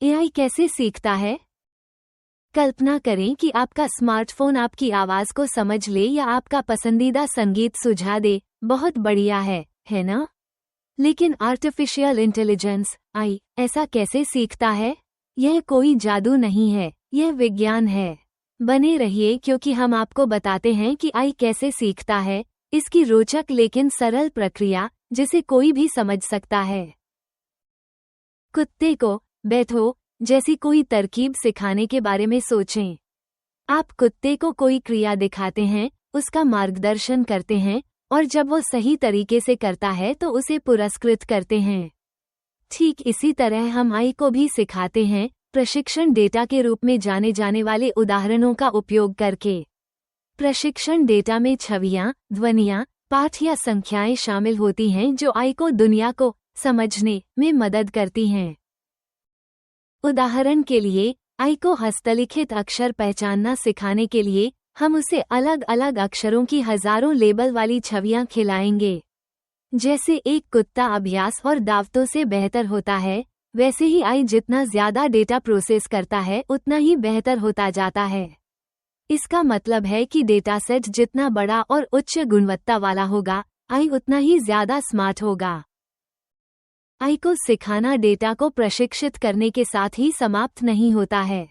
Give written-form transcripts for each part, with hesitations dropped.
AI कैसे सीखता है? कल्पना करें कि आपका स्मार्टफोन आपकी आवाज को समझ ले या आपका पसंदीदा संगीत सुझा दे। बहुत बढ़िया है ना? लेकिन आर्टिफिशियल इंटेलिजेंस आई ऐसा कैसे सीखता है? यह कोई जादू नहीं है, यह विज्ञान है। बने रहिए क्योंकि हम आपको बताते हैं कि आई कैसे सीखता है, इसकी रोचक लेकिन सरल प्रक्रिया जिसे कोई भी समझ सकता है। कुत्ते को बैठो जैसी कोई तरकीब सिखाने के बारे में सोचें। आप कुत्ते को कोई क्रिया दिखाते हैं, उसका मार्गदर्शन करते हैं और जब वो सही तरीके से करता है तो उसे पुरस्कृत करते हैं। ठीक इसी तरह हम आई को भी सिखाते हैं, प्रशिक्षण डेटा के रूप में जाने जाने वाले उदाहरणों का उपयोग करके। प्रशिक्षण डेटा में छवियां, ध्वनियां, पाठ या संख्याएं शामिल होती हैं जो आई को दुनिया को समझने में मदद करती हैं। उदाहरण के लिए, आई को हस्तलिखित अक्षर पहचानना सिखाने के लिए हम उसे अलग अलग अक्षरों की हजारों लेबल वाली छवियां खिलाएंगे। जैसे एक कुत्ता अभ्यास और दावतों से बेहतर होता है, वैसे ही आई जितना ज्यादा डेटा प्रोसेस करता है उतना ही बेहतर होता जाता है। इसका मतलब है कि डेटा सेट जितना बड़ा और उच्च गुणवत्ता वाला होगा, आई उतना ही ज्यादा स्मार्ट होगा। आई को सिखाना डेटा को प्रशिक्षित करने के साथ ही समाप्त नहीं होता है।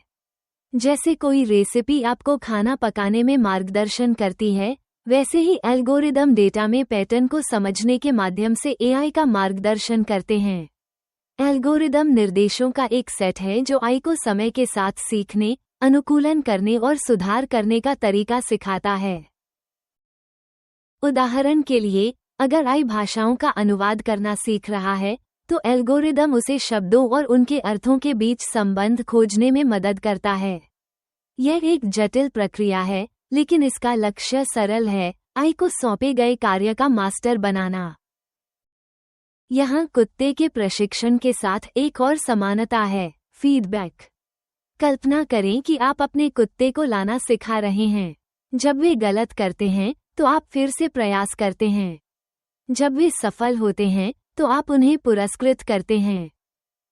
जैसे कोई रेसिपी आपको खाना पकाने में मार्गदर्शन करती है, वैसे ही एल्गोरिदम डेटा में पैटर्न को समझने के माध्यम से एआई का मार्गदर्शन करते हैं। एल्गोरिदम निर्देशों का एक सेट है जो आई को समय के साथ सीखने, अनुकूलन करने और सुधार करने का तरीका सिखाता है। उदाहरण के लिए, अगर आई भाषाओं का अनुवाद करना सीख रहा है, तो एल्गोरिदम उसे शब्दों और उनके अर्थों के बीच संबंध खोजने में मदद करता है। यह एक जटिल प्रक्रिया है, लेकिन इसका लक्ष्य सरल है, आई को सौंपे गए कार्य का मास्टर बनाना। यहाँ कुत्ते के प्रशिक्षण के साथ एक और समानता है, फीडबैक। कल्पना करें कि आप अपने कुत्ते को लाना सिखा रहे हैं। जब वे गलत करते हैं, तो आप फिर से प्रयास करते हैं। जब वे सफल होते हैं, तो आप उन्हें पुरस्कृत करते हैं।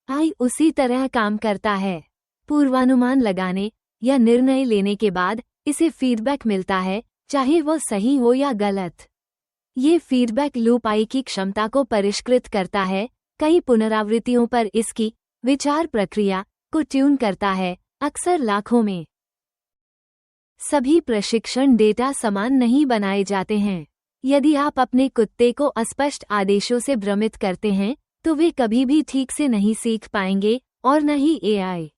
आई उसी तरह काम करता है। पूर्वानुमान लगाने या निर्णय लेने के बाद इसे फीडबैक मिलता है, चाहे वो सही हो या गलत। ये फीडबैक लूप आई की क्षमता को परिष्कृत करता है, कई पुनरावृत्तियों पर इसकी विचार प्रक्रिया को ट्यून करता है, अक्सर लाखों में। सभी प्रशिक्षण डेटा समान नहीं बनाए जाते हैं। यदि आप अपने कुत्ते को अस्पष्ट आदेशों से भ्रमित करते हैं, तो वे कभी भी ठीक से नहीं सीख पाएंगे और न ही एआई।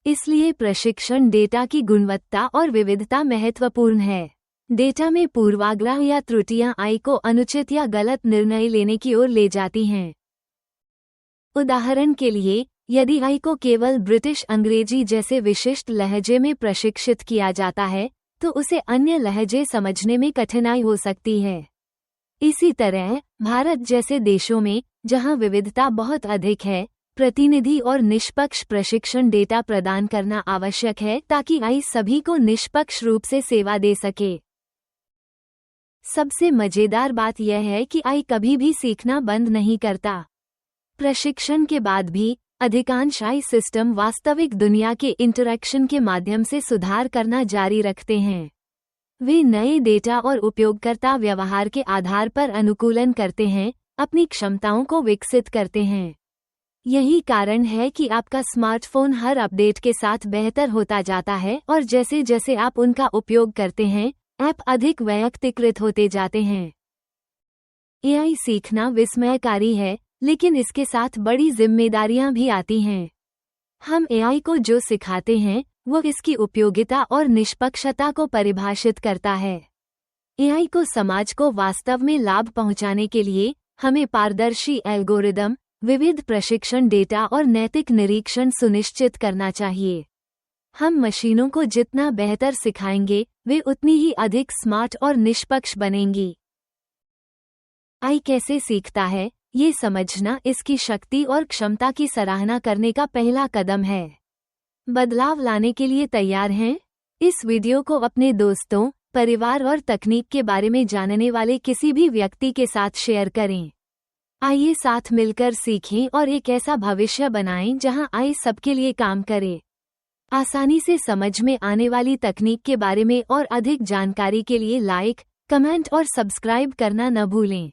इसलिए प्रशिक्षण डेटा की गुणवत्ता और विविधता महत्वपूर्ण है। डेटा में पूर्वाग्रह या त्रुटियां आई को अनुचित या गलत निर्णय लेने की ओर ले जाती हैं। उदाहरण के लिए, यदि आई को केवल ब्रिटिश अंग्रेजी जैसे विशिष्ट लहजे में प्रशिक्षित किया जाता है, तो उसे अन्य लहजे समझने में कठिनाई हो सकती है। इसी तरह भारत जैसे देशों में, जहां विविधता बहुत अधिक है, प्रतिनिधि और निष्पक्ष प्रशिक्षण डेटा प्रदान करना आवश्यक है ताकि आई सभी को निष्पक्ष रूप से सेवा दे सके। सबसे मजेदार बात यह है कि आई कभी भी सीखना बंद नहीं करता। प्रशिक्षण के बाद भी अधिकांश आई सिस्टम वास्तविक दुनिया के इंटरैक्शन के माध्यम से सुधार करना जारी रखते हैं। वे नए डेटा और उपयोगकर्ता व्यवहार के आधार पर अनुकूलन करते हैं, अपनी क्षमताओं को विकसित करते हैं। यही कारण है कि आपका स्मार्टफोन हर अपडेट के साथ बेहतर होता जाता है और जैसे जैसे आप उनका उपयोग करते हैं, ऐप अधिक वैयक्तिकृत होते जाते हैं। एआई सीखना विस्मयकारी है, लेकिन इसके साथ बड़ी जिम्मेदारियां भी आती हैं। हम एआई को जो सिखाते हैं, वो इसकी उपयोगिता और निष्पक्षता को परिभाषित करता है। एआई को समाज को वास्तव में लाभ पहुंचाने के लिए हमें पारदर्शी एल्गोरिदम, विविध प्रशिक्षण डेटा और नैतिक निरीक्षण सुनिश्चित करना चाहिए। हम मशीनों को जितना बेहतर सिखाएंगे, वे उतनी ही अधिक स्मार्ट और निष्पक्ष बनेंगी। आई कैसे सीखता है, ये समझना इसकी शक्ति और क्षमता की सराहना करने का पहला कदम है। बदलाव लाने के लिए तैयार हैं? इस वीडियो को अपने दोस्तों, परिवार और तकनीक के बारे में जानने वाले किसी भी व्यक्ति के साथ शेयर करें। आइए साथ मिलकर सीखें और एक ऐसा भविष्य बनाएं जहां AI सबके लिए काम करे। आसानी से समझ में आने वाली तकनीक के बारे में और अधिक जानकारी के लिए लाइक, कमेंट और सब्सक्राइब करना न भूलें।